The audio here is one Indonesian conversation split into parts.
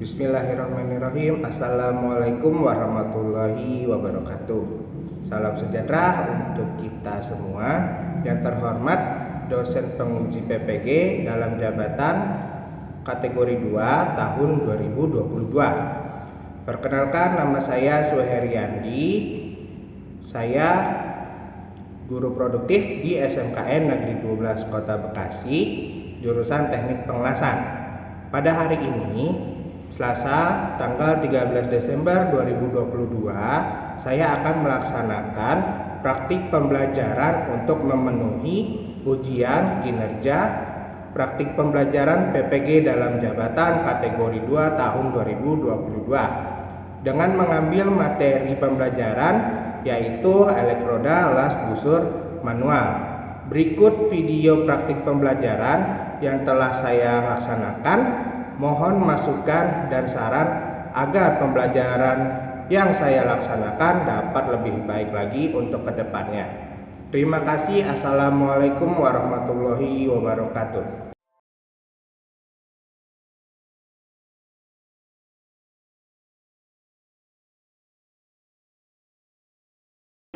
Bismillahirrahmanirrahim. Assalamualaikum warahmatullahi wabarakatuh. Salam sejahtera untuk kita semua. Yang terhormat dosen penguji PPG dalam jabatan kategori 2 tahun 2022. Perkenalkan, nama saya Suheryandi. Saya guru produktif di SMKN Negeri 12 Kota Bekasi, jurusan Teknik Pengelasan. Pada hari ini, Selasa tanggal 13 Desember 2022, saya akan melaksanakan praktik pembelajaran untuk memenuhi ujian kinerja praktik pembelajaran PPG dalam jabatan kategori 2 tahun 2022 dengan mengambil materi pembelajaran yaitu elektroda las busur manual. Berikut video praktik pembelajaran yang telah saya laksanakan. Mohon masukan dan saran agar pembelajaran yang saya laksanakan dapat lebih baik lagi untuk kedepannya. Terima kasih. Assalamualaikum warahmatullahi wabarakatuh.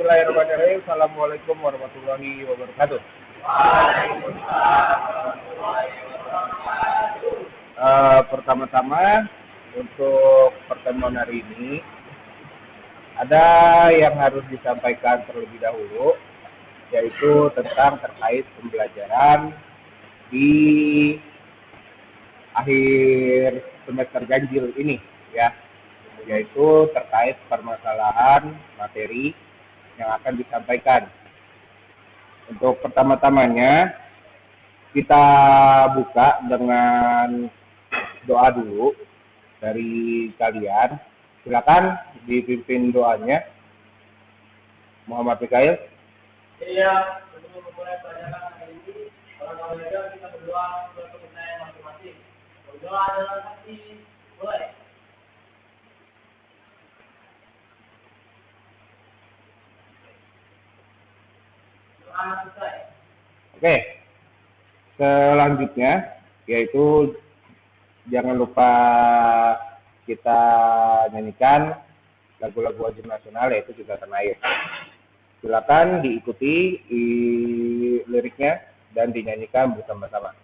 Bismillahirrahmanirrahim. Assalamualaikum warahmatullahi wabarakatuh. Pertama-tama untuk pertemuan hari ini ada yang harus disampaikan terlebih dahulu, yaitu terkait pembelajaran di akhir semester ganjil ini, ya, yaitu terkait permasalahan materi yang akan disampaikan. Untuk pertama-tamanya kita buka dengan doa dulu dari kalian. Silakan dipimpin doanya. Muhammad Mikail. Iya, sebelum memulai pelajaran hari ini, kalau kita berdoa untuk kepercayaan masing-masing. Berdoa dalam hati, mulai. Doa selesai. Oke. Selanjutnya yaitu jangan lupa kita nyanyikan lagu-lagu wajib nasional, yaitu juga Tanah Air. Silakan diikuti liriknya dan dinyanyikan bersama-sama.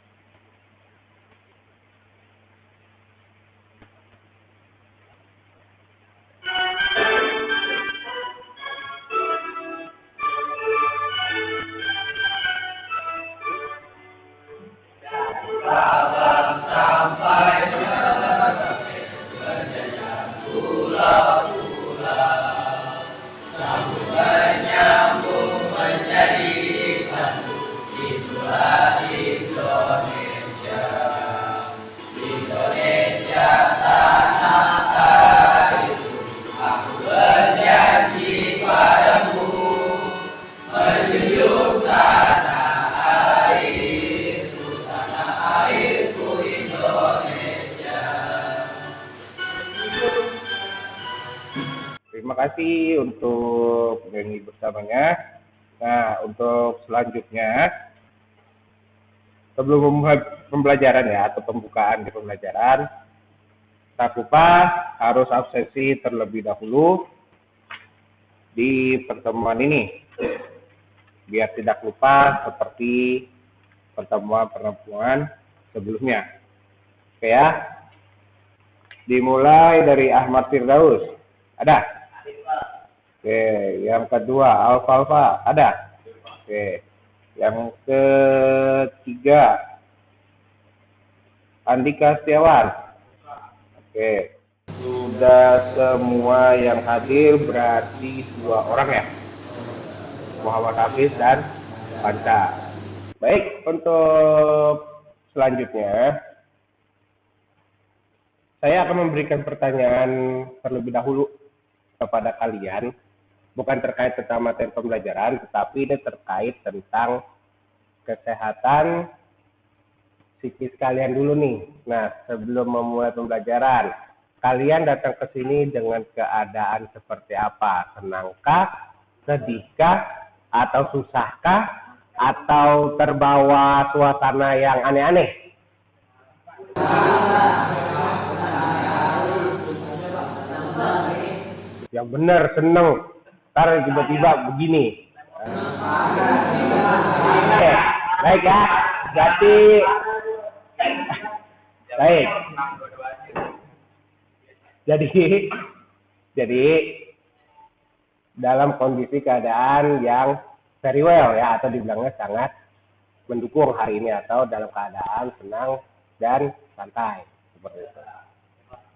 Terima kasih untuk nyanyi bersamanya. Nah, untuk selanjutnya, sebelum memulai pembelajaran ya, atau pembukaan di pembelajaran, tak lupa harus absensi terlebih dahulu di pertemuan ini, biar tidak lupa seperti pertemuan-pertemuan sebelumnya. Oke ya, dimulai dari Ahmad Firdaus. Ada? Oke, yang kedua Alfa ada? Oke, yang ketiga Andika Setiawan. Oke, sudah semua yang hadir berarti 2 orang ya, Muhammad Hafiz dan Panca. Baik, untuk selanjutnya saya akan memberikan pertanyaan terlebih dahulu kepada kalian, bukan terkait tentang materi pembelajaran, tetapi ini terkait tentang kesehatan psikis kalian dulu nih. Nah, sebelum memulai pembelajaran, kalian datang ke sini dengan keadaan seperti apa? Senangkah, sedihkah, atau susahkah, atau terbawa suasana yang aneh-aneh? Yang benar, seneng. Ntar tiba-tiba begini. Oke, baik ya. Baik. Jadi dalam kondisi keadaan yang very well ya, atau dibilangnya sangat mendukung hari ini, atau dalam keadaan senang dan santai seperti itu.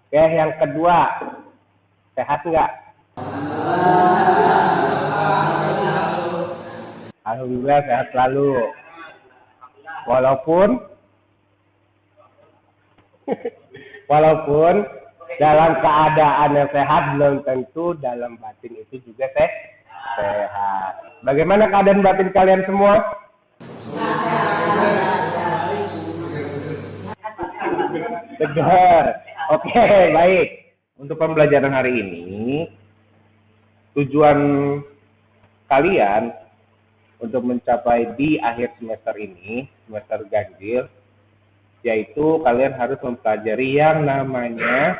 Oke, yang kedua, sehat nggak? Alhamdulillah sehat selalu. Walaupun dalam keadaan yang sehat belum tentu dalam batin itu juga sehat. Bagaimana keadaan batin kalian semua? Segar. Oke, baik. Untuk pembelajaran hari ini, tujuan kalian untuk mencapai di akhir semester ini, semester ganjil, yaitu kalian harus mempelajari yang namanya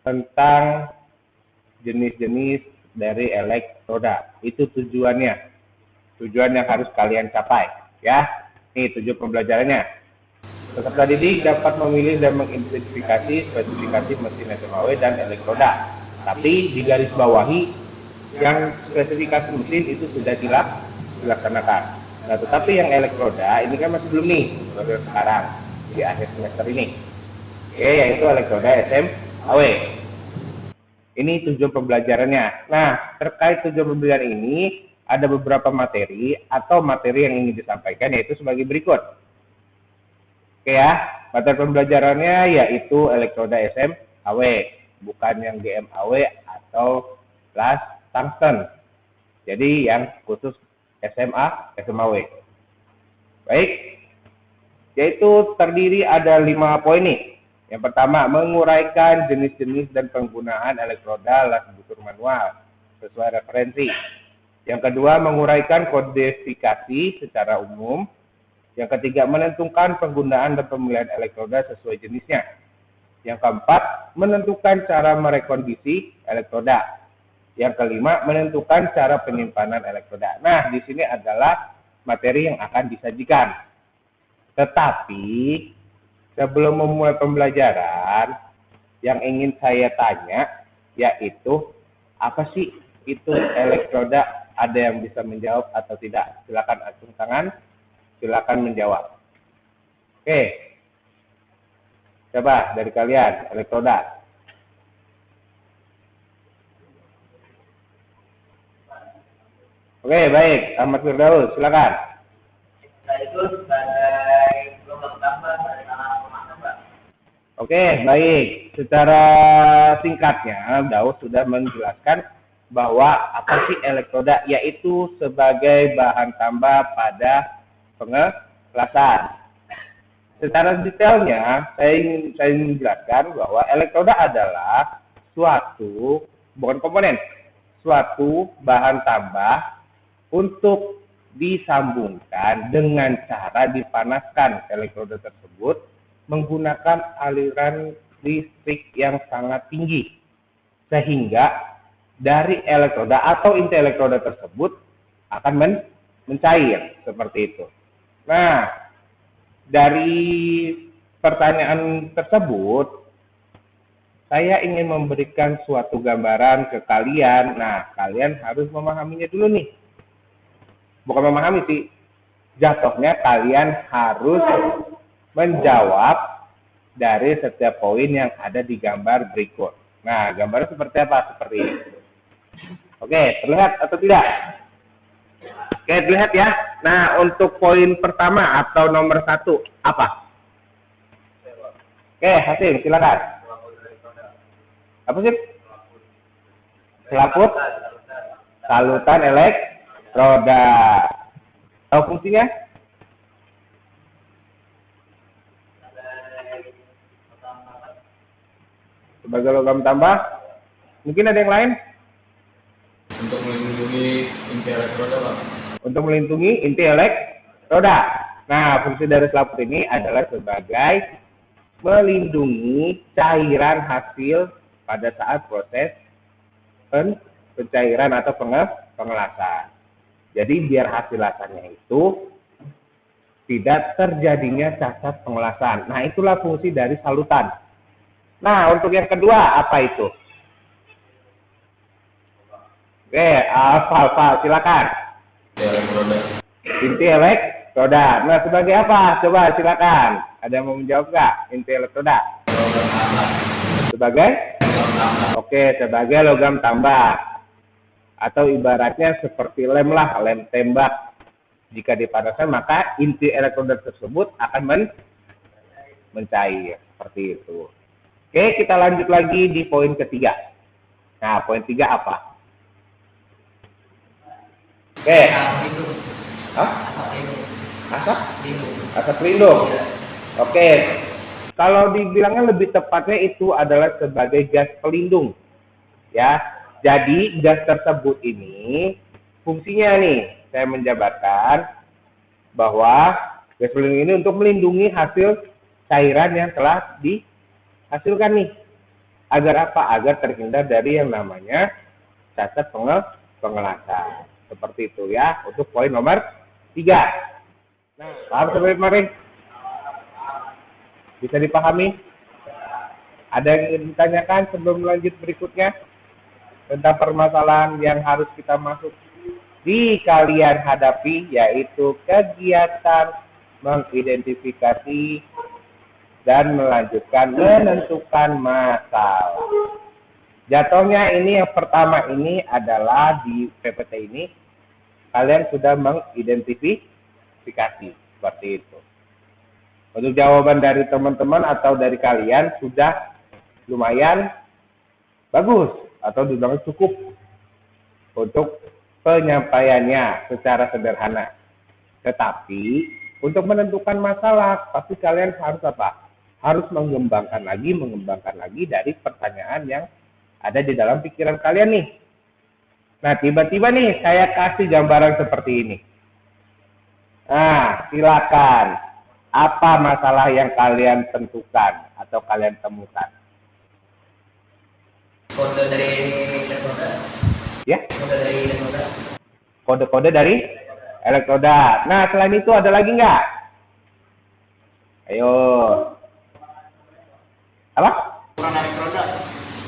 tentang jenis-jenis dari elektroda. Itu tujuannya. Tujuan yang harus kalian capai. Ya, ini tujuan pembelajarannya. Peserta didik dapat memilih dan mengidentifikasi spesifikasi mesin SMAW dan elektroda. Tapi di garis bawahi yang spesifikasi mesin itu sudah dilaksanakan. Nah, tetapi yang elektroda ini kan masih belum nih, baru sekarang di akhir semester ini. Oke, yaitu elektroda SMAW. Ini tujuan pembelajarannya. Nah, terkait tujuan pembelajaran ini ada beberapa materi atau materi yang ingin disampaikan, yaitu sebagai berikut. Oke ya, materi pembelajarannya yaitu elektroda SMAW, bukan yang GMAW atau las tungsten. Jadi yang khusus SMAW. Baik, yaitu terdiri ada 5 poin nih. Yang pertama, menguraikan jenis-jenis dan penggunaan elektroda las butur manual sesuai referensi. Yang kedua, menguraikan kodifikasi secara umum. Yang ketiga, menentukan penggunaan dan pemilihan elektroda sesuai jenisnya. Yang keempat, menentukan cara merekondisi elektroda. Yang kelima, menentukan cara penyimpanan elektroda. Nah, di sini adalah materi yang akan disajikan. Tetapi, sebelum memulai pembelajaran, yang ingin saya tanya, yaitu, apa sih itu elektroda? Ada yang bisa menjawab atau tidak? Silakan acung tangan, silakan menjawab. Oke. Coba dari kalian, elektroda. Oke, baik. Ahmad Firdaus, silakan. Itu sebagai gelombang tambah dari tanah tambah. Oke, baik. Secara singkatnya, Daud sudah menjelaskan bahwa apa sih elektroda, yaitu sebagai bahan tambah pada pengelasan. Secara detailnya, saya ingin menjelaskan bahwa elektroda adalah suatu, bukan komponen, suatu bahan tambah untuk disambungkan dengan cara dipanaskan elektroda tersebut menggunakan aliran listrik yang sangat tinggi, sehingga dari elektroda atau inti elektroda tersebut akan mencair seperti itu. Nah, dari pertanyaan tersebut, saya ingin memberikan suatu gambaran ke kalian. Nah, kalian harus memahaminya dulu nih. Bukan memahami sih, jatuhnya kalian harus menjawab dari setiap poin yang ada di gambar berikut. Nah, gambarnya seperti apa? Seperti ini. Oke, terlihat atau tidak? Oke, terlihat ya. Nah, untuk poin pertama atau nomor 1, apa? Oke, Hasim, silakan. Apa sih? Selaput salutan elektroda. Tahu fungsinya? Sebagai logam tambah. Mungkin ada yang lain? Untuk melindungi inti elektroda, Pak. Untuk melindungi inti elektroda. Nah, fungsi dari selaput ini adalah sebagai melindungi cairan hasil pada saat proses pencairan atau pengelasan. Jadi biar hasilatannya itu tidak terjadinya cacat pengelasan. Nah, itulah fungsi dari salutan. Nah, untuk yang kedua apa itu? Oke, Alfa, silakan. Elektroda. Inti elektroda. Nah, sebagai apa? Coba silakan. Ada yang mau menjawab nggak? Inti elektroda. Sebagai? Oke, sebagai logam tambah. Atau ibaratnya seperti lem lah, lem tembak. Jika dipanaskan, maka inti elektroda tersebut akan mencair. Seperti itu. Oke, kita lanjut lagi di poin ketiga. Nah, poin 3 apa? Oke. Hah? Asap pelindung. Oke. Kalau dibilangnya lebih tepatnya itu adalah sebagai gas pelindung. Ya. Jadi gas tersebut ini fungsinya nih, saya menjabarkan bahwa gas pelindung ini untuk melindungi hasil cairan yang telah dihasilkan nih. Agar apa? Agar terhindar dari yang namanya cacat pengelasan. Seperti itu ya, untuk poin nomor 3. Nah, paham sampai kemarin? Bisa dipahami? Ada yang ingin ditanyakan sebelum lanjut berikutnya? Tentang permasalahan yang harus kita masuk di kalian hadapi, yaitu kegiatan mengidentifikasi dan melanjutkan menentukan masalah. Jatuhnya ini yang pertama ini adalah di PPT ini kalian sudah mengidentifikasi seperti itu. Untuk jawaban dari teman-teman atau dari kalian sudah lumayan bagus atau dibilang cukup untuk penyampaiannya secara sederhana. Tetapi untuk menentukan masalah pasti kalian harus apa? Harus mengembangkan lagi dari pertanyaan yang ada di dalam pikiran kalian nih. Nah, tiba-tiba nih saya kasih gambaran seperti ini. Nah, silakan. Apa masalah yang kalian tentukan atau kalian temukan? Kode dari elektroda. Ya? Kode dari elektroda. Kode-kode dari elektroda. Nah, selain itu ada lagi nggak? Ayo. Apa? Ukuran elektroda.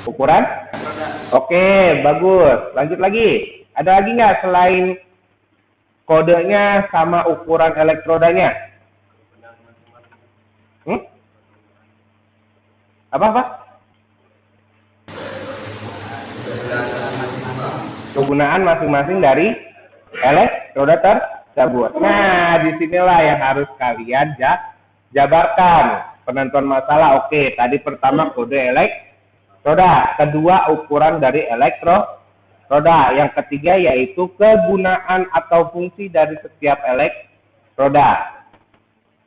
Ukuran? Elektroda. Oke, bagus. Lanjut lagi. Ada lagi nggak selain kodenya sama ukuran elektrodanya? Apa? Kegunaan masing-masing dari elektroda tersebut. Nah, disinilah yang harus kalian jabarkan. Penentuan masalah. Oke, tadi pertama kode elektroda. Kedua, ukuran dari elektroda. Yang ketiga yaitu kegunaan atau fungsi dari setiap elektroda.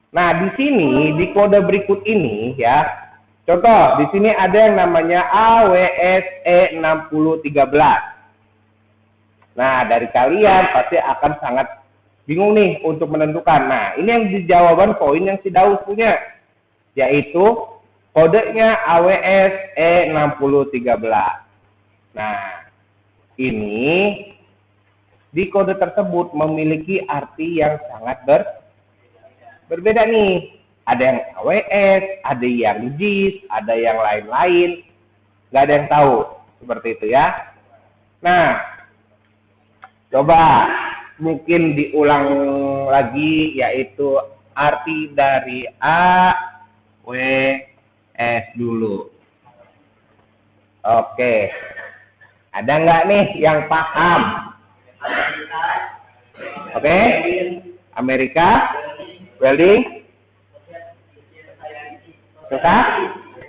Nah, di sini di kode berikut ini ya. Contoh, di sini ada yang namanya AWSE6013. Nah, dari kalian pasti akan sangat bingung nih untuk menentukan. Nah, ini yang di jawaban poin yang si Daus punya, yaitu kodenya AWSE6013. Nah, ini di kode tersebut memiliki arti yang sangat berbeda nih. Ada yang AWS, ada yang JIS, ada yang lain-lain. Nggak ada yang tahu. Seperti itu ya. Nah, coba mungkin diulang lagi, yaitu arti dari AWS dulu. Oke. Ada nggak nih yang paham? Oke. Amerika, Welding,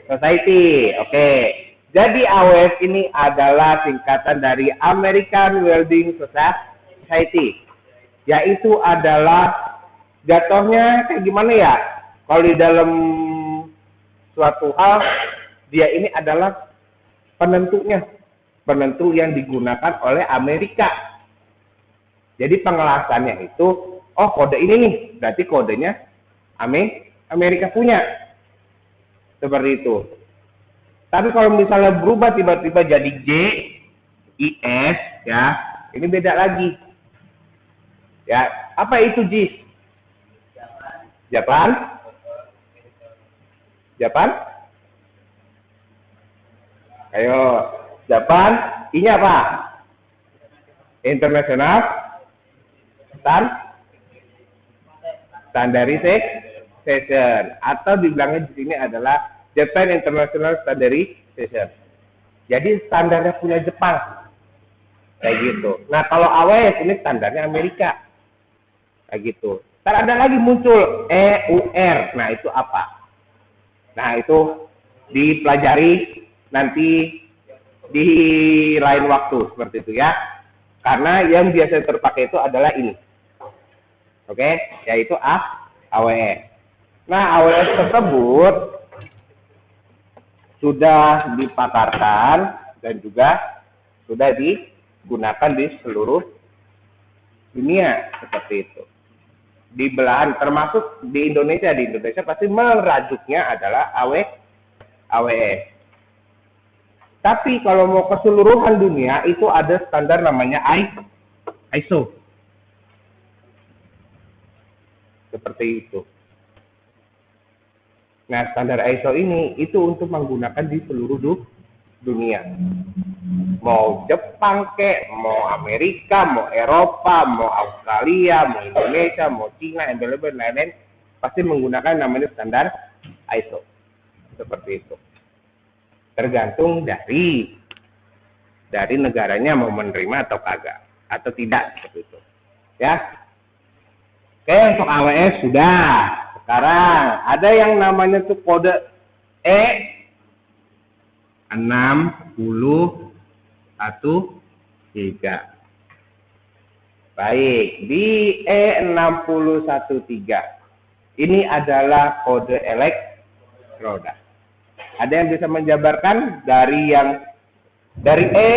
Society. Oke. Jadi AWS ini adalah singkatan dari American Welding Society. Yaitu adalah jatuhnya kayak gimana ya? Kalau di dalam suatu hal, dia ini adalah penentunya. Penentu yang digunakan oleh Amerika. Jadi pengelasannya itu, oh kode ini nih, berarti kodenya Amerika punya. Seperti itu. Tapi kalau misalnya berubah tiba-tiba jadi J, IS ya. Ini beda lagi. Ya, apa itu JIS? Japan? Japan? Ayo, Japan, I-nya apa? International Standardization atau dibilangnya di sini adalah Japan International Standardization. Jadi standarnya punya Jepang. Kayak gitu. Nah, kalau AWS ini standarnya Amerika. Kayak gitu. Ntar ada lagi muncul EUR. Nah, itu apa? Nah, itu dipelajari nanti di lain waktu seperti itu ya. Karena yang biasa terpakai itu adalah ini. Oke, yaitu AWS. Nah, AWS tersebut sudah dipakarkan dan juga sudah digunakan di seluruh dunia seperti itu. Di belahan termasuk di Indonesia pasti merajuknya adalah AWS. Tapi kalau mau keseluruhan dunia itu ada standar namanya ISO. Seperti itu. Nah, standar ISO ini itu untuk menggunakan di seluruh dunia. Mau Jepang kek, mau Amerika, mau Eropa, mau Australia, mau Indonesia, mau Cina, lain-lain pasti menggunakan namanya standar ISO. Seperti itu. Tergantung dari negaranya mau menerima atau kagak atau tidak seperti itu. Ya. Oke, untuk AWS sudah. Sekarang ada yang namanya tuh kode E613. Baik, di E613 ini adalah kode elektroda. Ada yang bisa menjabarkan dari E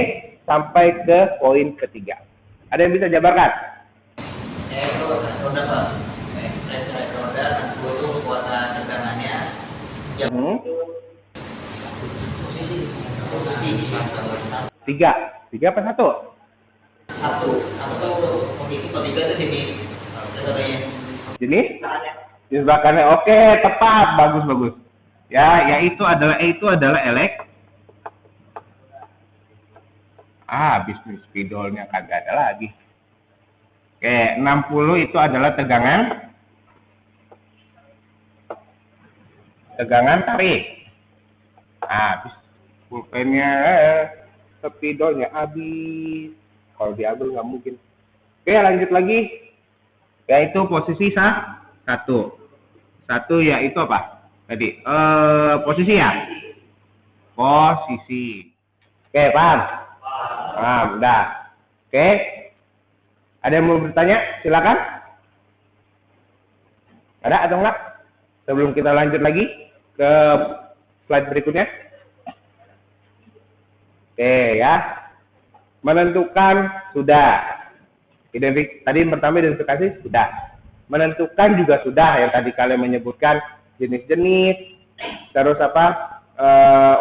sampai ke poin ketiga. Ada yang bisa jabarkan? Roda Pak. Roda dan itu kekuatan tegangannya. Posisi Tiga apa satu? Satu tuh posisi, kalau tiga itu jenis rotornya. Jenis belakangnya. Oke, tepat, bagus. Ya, itu adalah bisnis spidolnya kagak ada lagi. Oke, 60 itu adalah tegangan tarik. Habis pulpennya, spidolnya habis. Kalau diambil nggak mungkin. Oke, lanjut lagi. Yaitu posisi satu. Satu yaitu apa? Tadi posisi ya. Posisi. Oke, paham? Paham, udah. Oke. Ada yang mau bertanya? Silakan. Ada atau enggak? Sebelum kita lanjut lagi ke slide berikutnya. Oke ya. Menentukan sudah. Tadi yang pertama identifikasi sudah. Menentukan juga sudah, yang tadi kalian menyebutkan jenis-jenis, terus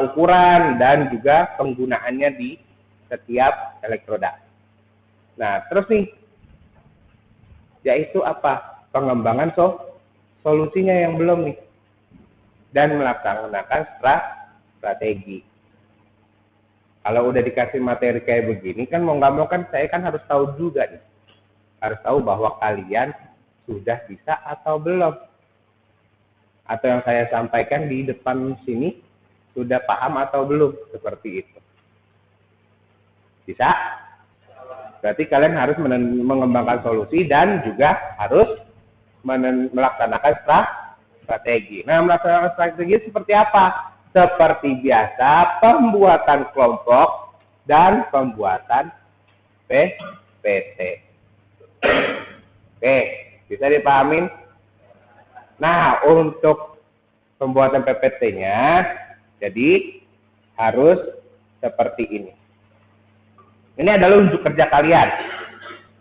ukuran dan juga penggunaannya di setiap elektroda. Nah, terus nih, yaitu apa? Pengembangan solusinya yang belum nih, dan melaksanakan strategi. Kalau udah dikasih materi kayak begini kan mau nggak mau kan saya kan harus tahu juga nih, harus tahu bahwa kalian sudah bisa atau belum. Atau yang saya sampaikan di depan sini sudah paham atau belum, seperti itu. Bisa? Berarti kalian harus mengembangkan solusi dan juga harus melaksanakan strategi. Nah, melaksanakan strategi seperti apa? Seperti biasa, pembuatan kelompok dan pembuatan PPT. Oke, bisa dipahamin? Nah, untuk pembuatan PPT-nya, jadi harus seperti ini. Ini adalah unjuk kerja kalian.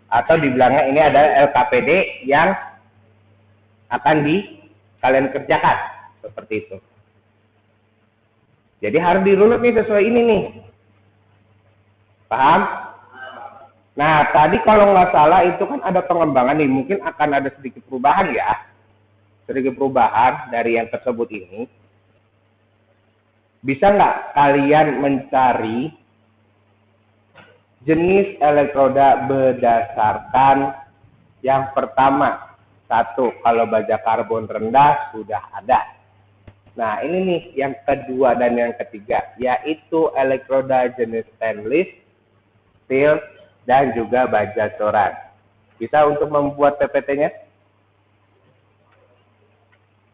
Atau dibilangnya ini adalah LKPD yang akan kalian kerjakan. Seperti itu. Jadi harus dirunut nih sesuai ini nih. Paham? Nah, tadi kalau nggak salah itu kan ada pengembangan nih, mungkin akan ada sedikit perubahan ya. Sedikit perubahan dari yang tersebut ini. Bisa nggak kalian mencari jenis elektroda berdasarkan yang pertama? Satu, kalau baja karbon rendah sudah ada. Nah, ini nih yang kedua dan yang ketiga, yaitu elektroda jenis stainless, steel, dan juga baja coran. Bisa untuk membuat PPT-nya?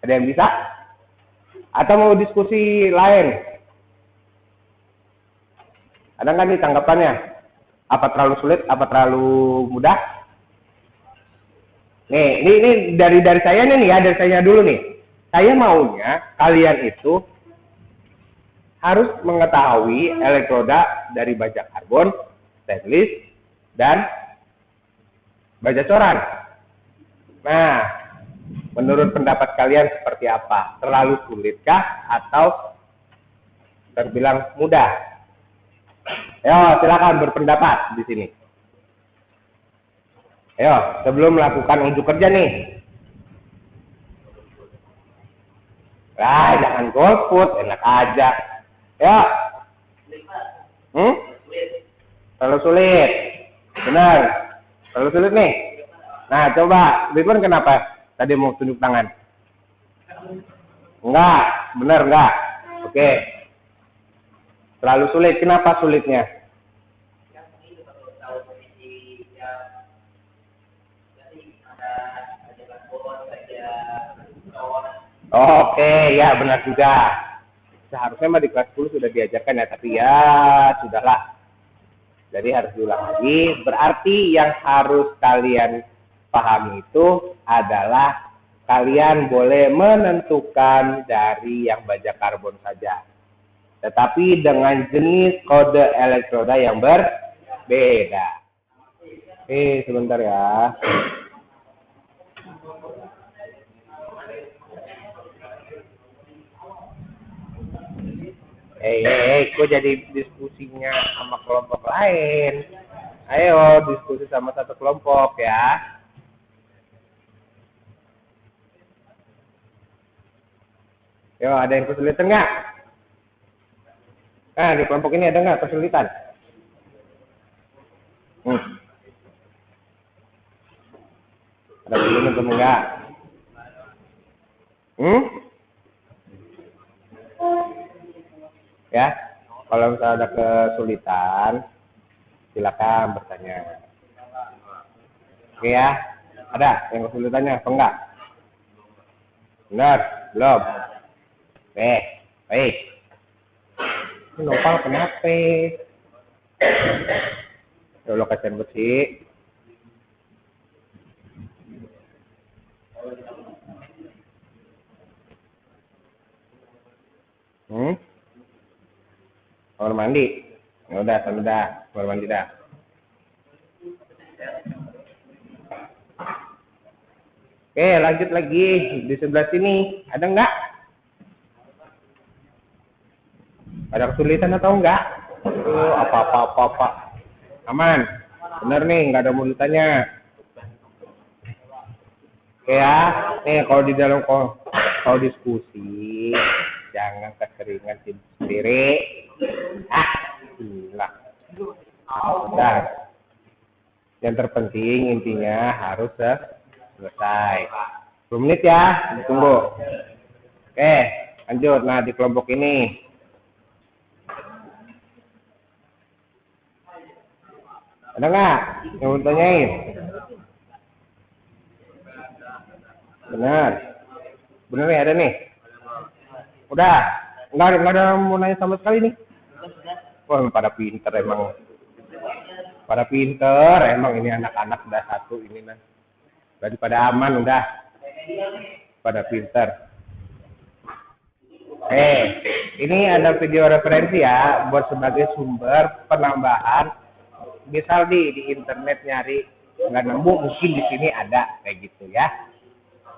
Ada yang bisa? Atau mau diskusi lain? Ada nggak nih tanggapannya? Apa terlalu sulit? Apa terlalu mudah? Nih, ini dari saya nih ya, dari saya dulu nih. Saya maunya kalian itu harus mengetahui elektroda dari baja karbon, stainless, dan baja coran. Nah, menurut pendapat kalian seperti apa? Terlalu sulitkah atau terbilang mudah? Ayo, silakan berpendapat di sini. Ayo, sebelum melakukan unjuk kerja nih. Jangan golput, enak aja. Ya. Terlalu sulit. Benar. Terlalu sulit nih. Nah, coba. Ridwan kenapa tadi mau tunjuk tangan? Enggak. Benar enggak? Oke. Terlalu sulit. Kenapa sulitnya? Oke, ya benar juga. Seharusnya mah di kelas 10 sudah diajarkan ya, tapi ya sudahlah. Jadi harus diulang lagi. Berarti yang harus kalian pahami itu adalah kalian boleh menentukan dari yang baja karbon saja. Tetapi dengan jenis kode elektroda yang berbeda. Sebentar ya. Kok jadi diskusinya sama kelompok lain? Ayo diskusi sama satu kelompok ya. Yo, ada yang kesulitan nggak? Nah, di kelompok ini ada nggak kesulitan? Ada kesulitan atau enggak? Ya, kalau misalnya ada kesulitan, silakan bertanya. Oke ya, ada yang kesulitannya apa enggak? Benar, belum? Baik. Ini nopal kenapa? Dulu kasihan bersih. Kamar mandi. Ya udah, kamar mandi dah. Oke, lanjut lagi di sebelah sini. Ada enggak? Ada kesulitan atau enggak? Apa. Aman. Bener nih, enggak ada mulitannya. Oke ya. Nih, kalau di dalam kalau diskusi jangan keseringan sendiri. Gila. Udah. Yang terpenting intinya harus selesai. 10 menit ya, ditunggu. Oke, lanjut. Nah, di kelompok ini. Ada nggak yang mau tanyain? Bener nih, ada nih. Udah, nggak ada mau nanya sama sekali nih. Wah, pada pinter emang. Ini anak-anak udah satu ini nah. Daripada aman udah. Pada pinter. Ini ada video referensi ya buat sebagai sumber penambahan. Misal di internet nyari nggak nemu, mungkin di sini ada kayak gitu ya.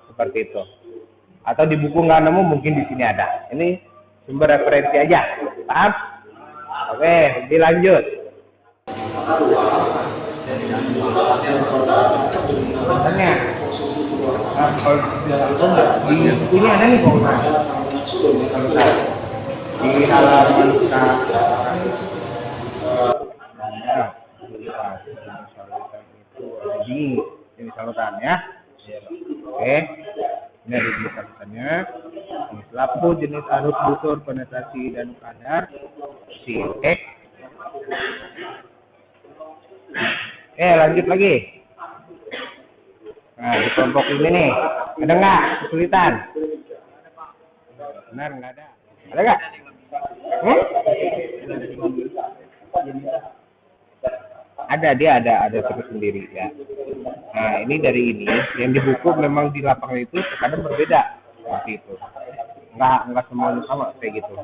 Seperti itu. Atau di buku nggak nemu, mungkin di sini ada. Ini sumber referensi aja. Paham? Oke, dilanjut. Tanya. Nah, kalau di ini ada nih kok Mas. Di halaman ini saluran ya. Oke. Ini ada di salurannya. Ini lampu jenis arus busur penetrasi dan kadar. Oke. Lanjut lagi. Nah, di kelompok ini nih, ada nggak kesulitan? Benar, nggak ada. Ada nggak? Ada terus sendiri ya. Nah, ini dari ini, yang di buku memang di lapangan itu terkadang berbeda seperti itu. Nggak semuanya sama kayak gitu.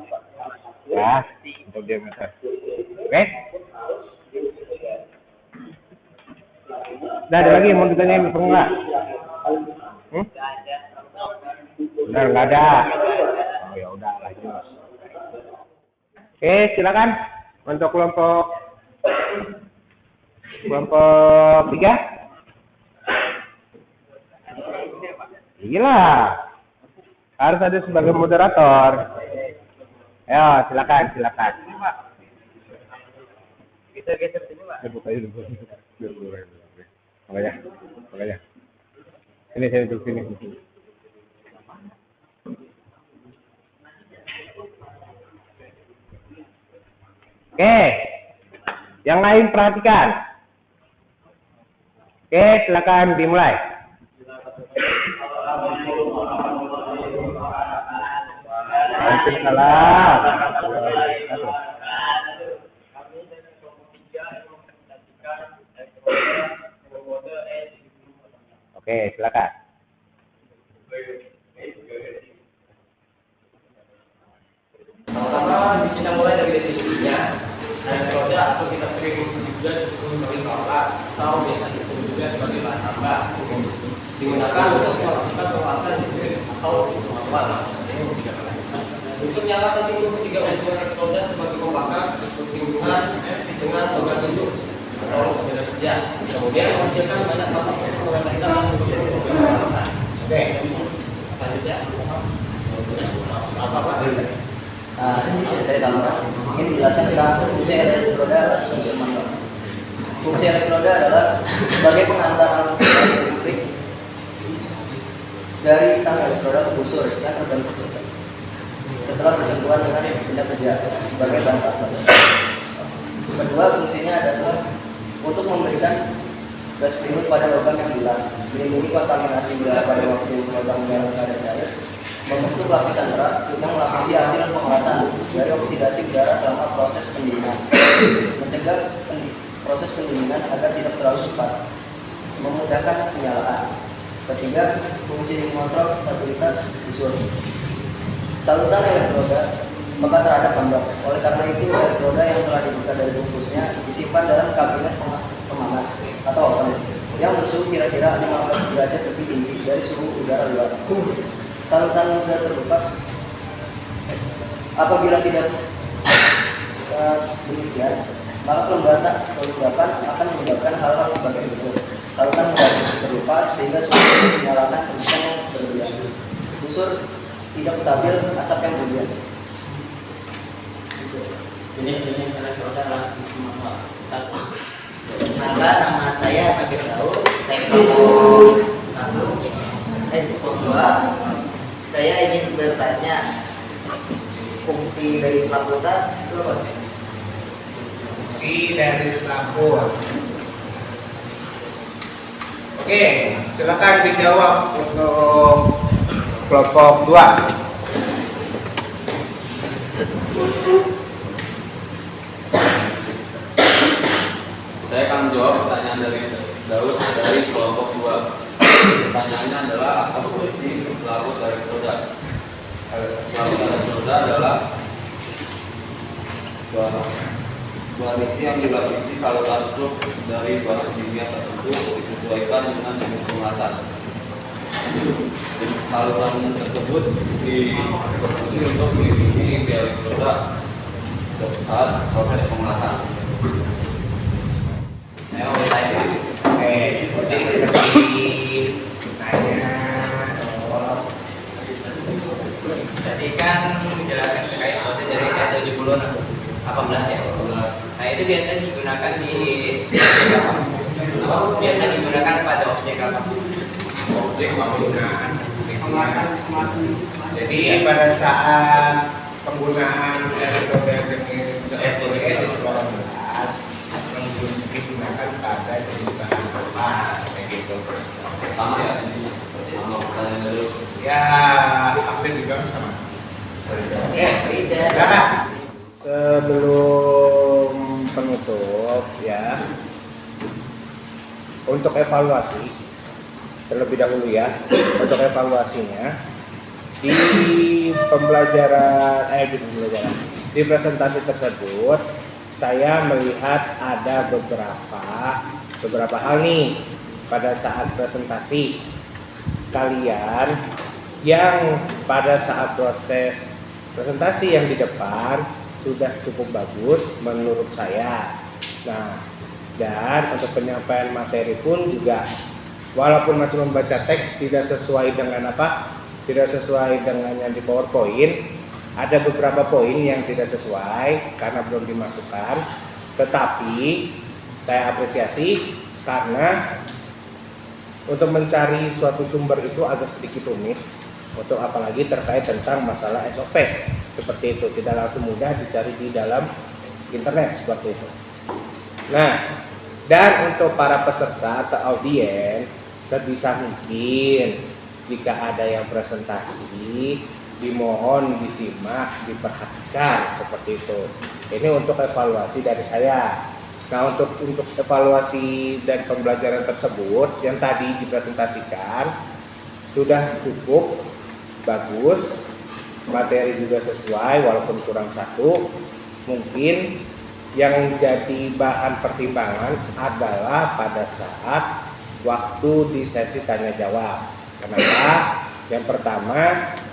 Ya, untuk diameter. Oke? Nah, ada lagi yang mau ditanyain apa enggak? Benar, nggak ada. Oh ya udah lanjut. Oke, silakan untuk kelompok 3. Gila. Harus ada sebagai moderator. Ayo, silakan. Kita geser sini, Pak. Makanya. Ini saya duduk sini. Oke. Yang lain perhatikan. Oke, silakan dimulai. Waalaikumsalam. Oke, silakan. Pertama kita mulai dari definisinya. Elektroda atau kita sering juga disebut sebagai kelas atau biasa disebut juga sebagai bahan tambah. Digunakan untuk melakukan pemanasan listrik atau isu manual. Unsur nyala tadi itu juga unsur elektroda sebagai pembakar, singgungan, dengan logam bentuk atau beda kerja. Kemudian menghasilkan banyak panas untuk mengendalikan untuk pemanasan. Oke, selanjutnya apa Pak? Saya sama ingin menjelaskan tentang fungsi elektroda adalah fungsi manual. Fungsi elektroda adalah sebagai pengantar arus listrik dari tang elektroda ke busur yang terbentuk setelah bersentuhan dengan benda kerja sebagai bahan bakar. Kedua, fungsinya adalah untuk memberikan gas primer pada logam yang jelas, melindungi kontaminasi udara pada waktu logam dalam keadaan cair, membentuk lapisan berat untuk melapisi hasil pemerasan dari oksidasi udara selama proses pendinginan, mencegah proses pendinginan agar tidak terlalu cepat, memudahkan penyalaan. Ketiga, fungsi mengontrol stabilitas busur. Saluran elektroda maka terhadap pembak. Oleh karena itu, elektroda yang telah dibuka dari bungkusnya disimpan dalam kabinet pemanas atau oven yang bersuhu kira-kira 15 derajat lebih tinggi dari suhu udara luar. Saluran mudah terlepas apabila tidak demikian, maka pelembapan akan menyebabkan hal-hal sebagai berikut. Saluran mudah terlepas sehingga suhu menyalakan kencang yang berlebihan. Busur tidak stabil, asap yang berlebihan. jenis elektroda adalah manual. Satu. Maka nama saya Nabil Daus, saya kelompok 1. Kedua, saya ingin bertanya fungsi dari selaput itu apa? Fungsi dari selaput. Oke, silakan dijawab untuk kelompok 2. Saya akan menjawab pertanyaan dari Daus dari kelompok 2. Pertanyaannya adalah apa fungsi selaput elektroda? Selaput elektroda adalah bahan isi yang dilapisi saluran truk dari bahan kimia tertentu disesuaikan dengan jenis pengelasan. Saluran tersebut diproduksi untuk melindungi inti elektroda saat proses pengelasan. 18 ya. Nah itu biasanya digunakan di biasa digunakan pada objek apa? Objek penggunaan. Jadi pada saat penggunaan elektroda dengan digunakan pada jenis bahan apa kayak gitu. Sama ya, sama pertanyaan dulu. Ya, hampir juga sama. Beda. Silakan. Sebelum penutup ya, untuk evaluasi terlebih dahulu ya, untuk evaluasinya di pembelajaran di presentasi tersebut saya melihat ada beberapa hal nih pada saat presentasi kalian yang pada saat proses presentasi yang di depan sudah cukup bagus menurut saya. Nah, dan untuk penyampaian materi pun juga walaupun masih membaca teks tidak sesuai dengan tidak sesuai dengan yang di PowerPoint, ada beberapa poin yang tidak sesuai karena belum dimasukkan, tetapi saya apresiasi karena untuk mencari suatu sumber itu agak sedikit rumit, untuk apalagi terkait tentang masalah SOP seperti itu, tidak langsung mudah dicari di dalam internet seperti itu. Nah, dan untuk para peserta atau audiens sebisa mungkin jika ada yang presentasi dimohon disimak, diperhatikan seperti itu. Ini untuk evaluasi dari saya. Nah, untuk evaluasi dan pembelajaran tersebut yang tadi dipresentasikan sudah cukup bagus, materi juga sesuai walaupun kurang satu. Mungkin yang jadi bahan pertimbangan adalah pada saat waktu di sesi tanya jawab. Kenapa? Yang pertama,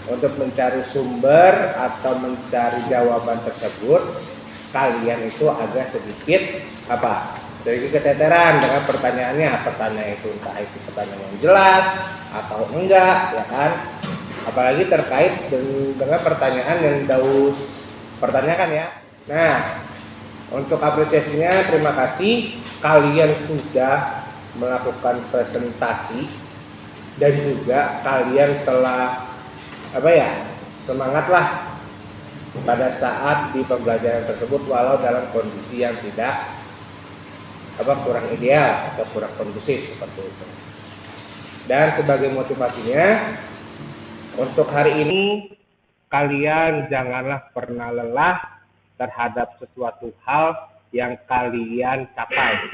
untuk mencari sumber atau mencari jawaban tersebut, kalian itu agak sedikit dari keteteran dengan pertanyaannya. Pertanyaan itu entah itu pertanyaan yang jelas atau enggak, ya kan? Apalagi terkait dengan pertanyaan yang Daus pertanyakan ya. Nah, untuk apresiasinya terima kasih kalian sudah melakukan presentasi dan juga kalian telah semangatlah pada saat di pembelajaran tersebut walau dalam kondisi yang tidak kurang ideal atau kurang kondusif seperti itu. Dan sebagai motivasinya untuk hari ini kalian janganlah pernah lelah terhadap sesuatu hal yang kalian capai.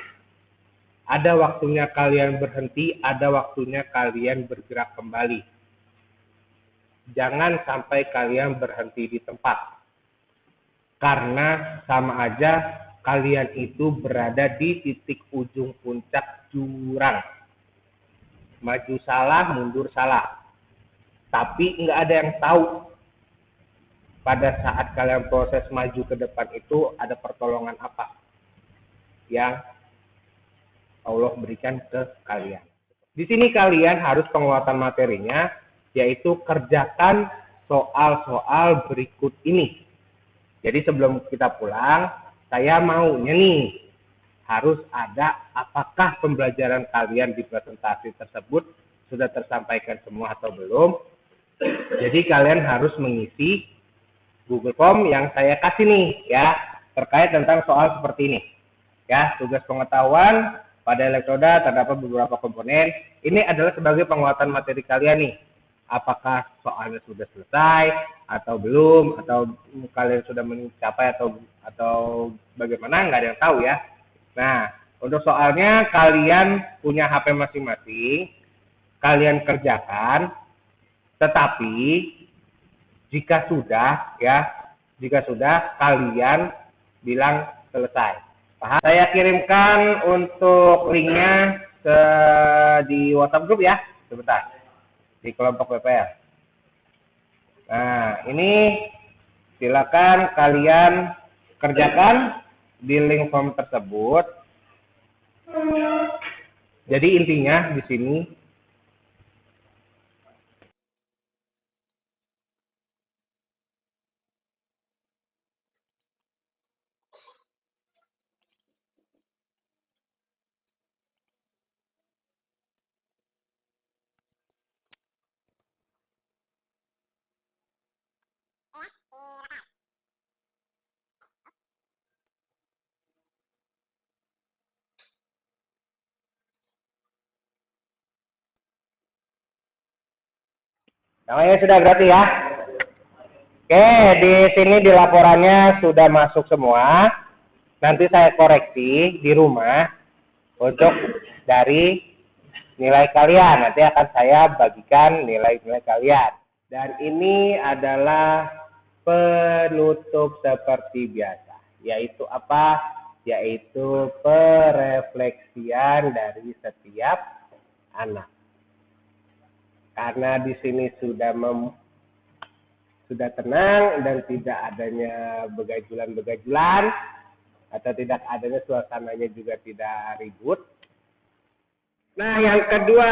Ada waktunya kalian berhenti, ada waktunya kalian bergerak kembali. Jangan sampai kalian berhenti di tempat. Karena sama aja kalian itu berada di titik ujung puncak jurang. Maju salah, mundur salah. Tapi nggak ada yang tahu pada saat kalian proses maju ke depan itu ada pertolongan apa yang Allah berikan ke kalian. Di sini kalian harus penguatan materinya, yaitu kerjakan soal-soal berikut ini. Jadi sebelum kita pulang, saya maunya nih harus ada apakah pembelajaran kalian di presentasi tersebut sudah tersampaikan semua atau belum. Jadi kalian harus mengisi Google Form yang saya kasih nih ya, terkait tentang soal seperti ini. Ya, tugas pengetahuan pada elektroda terdapat beberapa komponen. Ini adalah sebagai penguatan materi kalian nih. Apakah soalnya sudah selesai atau belum, atau kalian sudah mencapai atau bagaimana, nggak ada yang tahu ya. Nah, untuk soalnya kalian punya HP masing-masing, kalian kerjakan. Tetapi jika sudah kalian bilang selesai. Paham? Saya kirimkan untuk linknya di WhatsApp grup ya, sebentar, di kelompok PPL. Nah, ini silakan kalian kerjakan di link form tersebut. Jadi intinya di sini Namanya sudah berarti ya. Oke, di sini di laporannya sudah masuk semua. Nanti saya koreksi di rumah untuk dari nilai kalian. Nanti akan saya bagikan nilai-nilai kalian. Dan ini adalah penutup seperti biasa. Yaitu apa? Yaitu perefleksian dari setiap anak. Karena di sini sudah tenang dan tidak adanya begajulan-begajulan atau tidak adanya suasananya juga tidak ribut. Nah, yang kedua,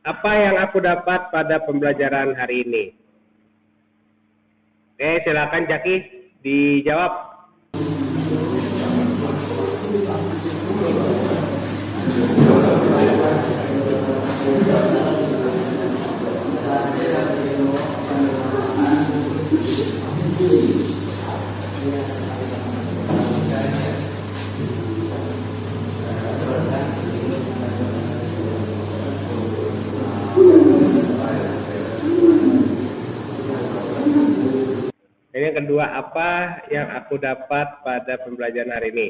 apa yang aku dapat pada pembelajaran hari ini? Oke, silakan Jaki dijawab. Ini yang kedua, apa yang aku dapat pada pembelajaran hari ini?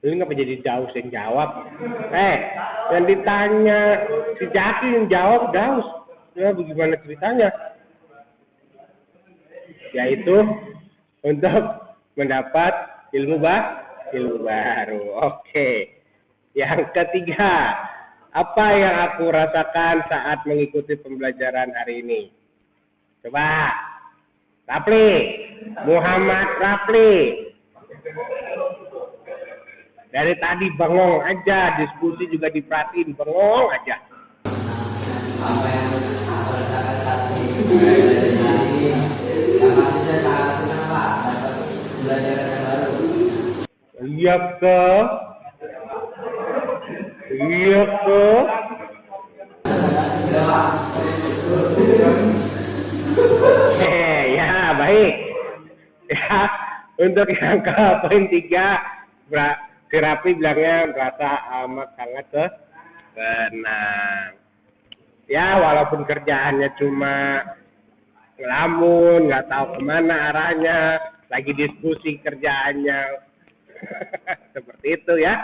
Ini ngapa jadi Daus yang jawab? Yang ditanya si Jaki yang jawab Daus. Ya, bagaimana ceritanya? Yaitu untuk mendapat ilmu baru. Oke. Yang ketiga, apa yang aku rasakan saat mengikuti pembelajaran hari ini? Coba, Rapli, Muhammad Rapli. Dari tadi bengong aja, diskusi juga diperhatiin, bengong aja. Apa yang aku rasakan saat ini yang pasti saya sangat senang Pak dapat pembelajaran yang baru. Iya ke? Ya baik. Ya, untuk yang ke poin 3, si Rapi bilangnya merasa amat sangat senang. Ya, walaupun kerjaannya cuma ngelamun, nggak tahu kemana arahnya, lagi diskusi kerjaannya. Seperti itu ya.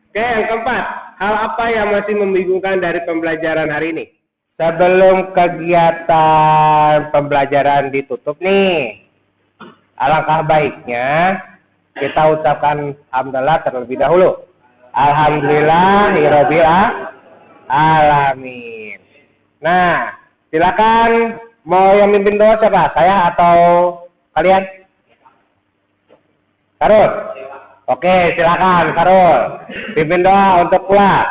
Oke, yang keempat, hal apa yang masih membingungkan dari pembelajaran hari ini? Sebelum kegiatan pembelajaran ditutup nih, alangkah baiknya kita ucapkan alhamdulillah terlebih dahulu. Alhamdulillahirabbil alamin. Nah, silakan mau yang mimpin doa siapa? Saya atau kalian? Karul. Oke, silakan Karul. Pimpin doa untuk pula.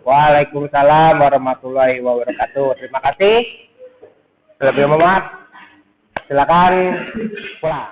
Waalaikumsalam warahmatullahi wabarakatuh. Terima kasih. Lebih maaf. Silakan pulang.